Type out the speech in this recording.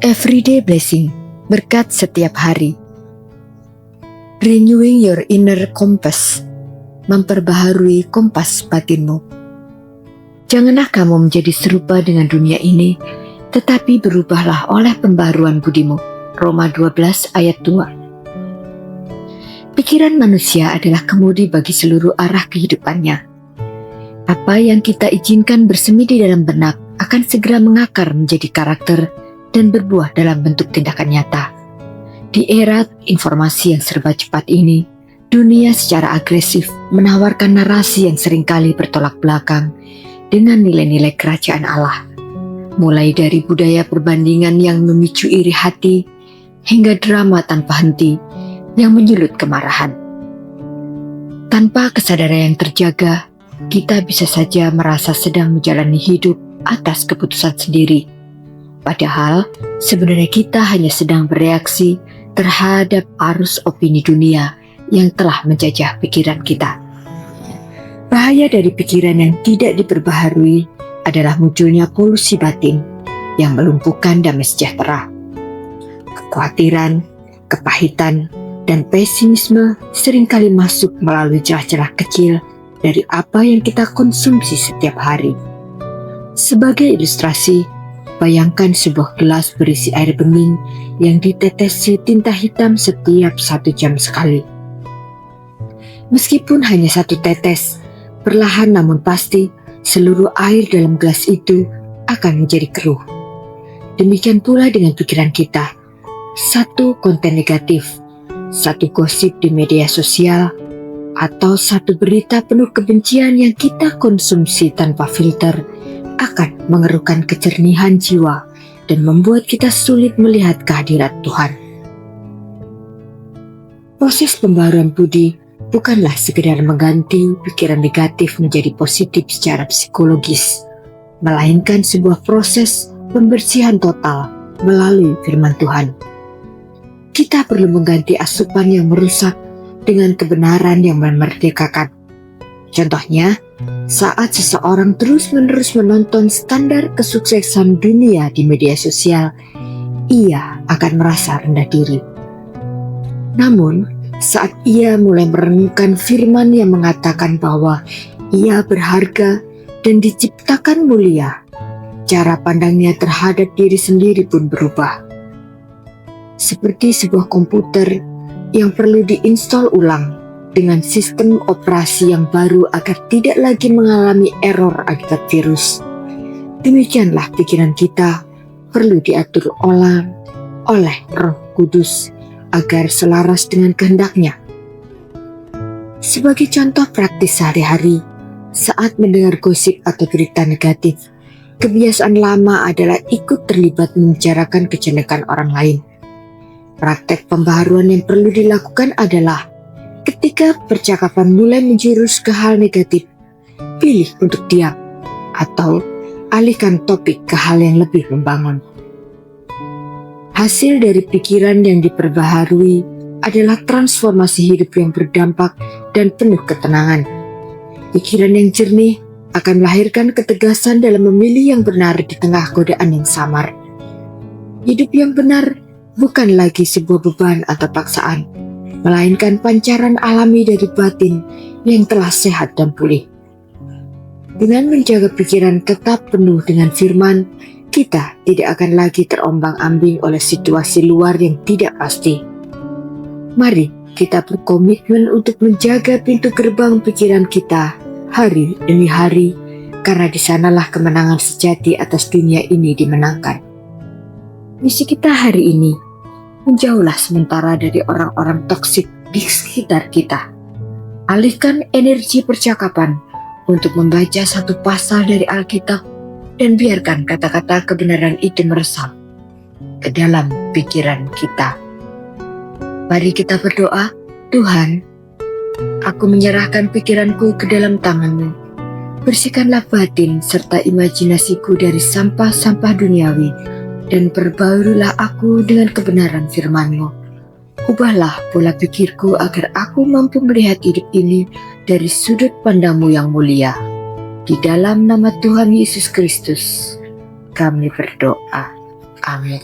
Everyday blessing, berkat setiap hari. Renewing your inner compass, memperbaharui kompas batinmu. Janganlah kamu menjadi serupa dengan dunia ini, tetapi berubahlah oleh pembaharuan budimu. Roma 12 ayat 2. Pikiran manusia adalah kemudi bagi seluruh arah kehidupannya. Apa yang kita izinkan bersemi di dalam benak akan segera mengakar menjadi karakter dan berbuah dalam bentuk tindakan nyata. Di era informasi yang serba cepat ini, dunia secara agresif menawarkan narasi yang seringkali bertolak belakang dengan nilai-nilai kerajaan Allah. Mulai dari budaya perbandingan yang memicu iri hati, hingga drama tanpa henti yang menyulut kemarahan. Tanpa kesadaran yang terjaga, kita bisa saja merasa sedang menjalani hidup atas keputusan sendiri. Padahal, sebenarnya kita hanya sedang bereaksi terhadap arus opini dunia yang telah menjajah pikiran kita. Bahaya dari pikiran yang tidak diperbaharui adalah munculnya polusi batin yang melumpuhkan damai sejahtera. Kekhawatiran, kepahitan, dan pesimisme seringkali masuk melalui celah-celah kecil dari apa yang kita konsumsi setiap hari. Sebagai ilustrasi, bayangkan sebuah gelas berisi air bening yang ditetesi tinta hitam setiap 1 jam sekali. Meskipun hanya 1 tetes, perlahan namun pasti seluruh air dalam gelas itu akan menjadi keruh. Demikian pula dengan pikiran kita. 1 konten negatif, 1 gosip di media sosial, atau 1 berita penuh kebencian yang kita konsumsi tanpa filter akan mengeruhkan kejernihan jiwa dan membuat kita sulit melihat kehadirat Tuhan. Proses pembaharuan budi bukanlah sekedar mengganti pikiran negatif menjadi positif secara psikologis, melainkan sebuah proses pembersihan total melalui firman Tuhan. Kita perlu mengganti asupan yang merusak dengan kebenaran yang memerdekakan. Contohnya, saat seseorang terus-menerus menonton standar kesuksesan dunia di media sosial, ia akan merasa rendah diri. Namun, saat ia mulai merenungkan firman yang mengatakan bahwa ia berharga dan diciptakan mulia, cara pandangnya terhadap diri sendiri pun berubah. Seperti sebuah komputer yang perlu diinstal ulang dengan sistem operasi yang baru agar tidak lagi mengalami error akibat virus. Demikianlah pikiran kita perlu diatur oleh Roh Kudus agar selaras dengan kehendaknya. Sebagai contoh praktis sehari-hari, saat mendengar gosip atau berita negatif, kebiasaan lama adalah ikut terlibat membicarakan kejelekan orang lain. Praktek pembaharuan yang perlu dilakukan adalah ketika percakapan mulai menjurus ke hal negatif, pilih untuk diam atau alihkan topik ke hal yang lebih membangun. Hasil dari pikiran yang diperbaharui adalah transformasi hidup yang berdampak dan penuh ketenangan. Pikiran yang jernih akan melahirkan ketegasan dalam memilih yang benar di tengah godaan yang samar. Hidup yang benar bukan lagi sebuah beban atau paksaan, melainkan pancaran alami dari batin yang telah sehat dan pulih. Dengan menjaga pikiran tetap penuh dengan firman, kita tidak akan lagi terombang-ambing oleh situasi luar yang tidak pasti. Mari kita berkomitmen untuk menjaga pintu gerbang pikiran kita hari demi hari, karena di sanalah kemenangan sejati atas dunia ini dimenangkan. Misi kita hari ini, menjauhlah sementara dari orang-orang toksik di sekitar kita. Alihkan energi percakapan untuk membaca 1 pasal dari Alkitab dan biarkan kata-kata kebenaran itu meresap ke dalam pikiran kita. Mari kita berdoa. Tuhan, aku menyerahkan pikiranku ke dalam tangan-Mu. Bersihkanlah batin serta imajinasiku dari sampah-sampah duniawi, dan perbaharulah aku dengan kebenaran firman-Mu. Ubahlah pola pikirku agar aku mampu melihat hidup ini dari sudut pandang-Mu yang mulia. Di dalam nama Tuhan Yesus Kristus, kami berdoa. Amin.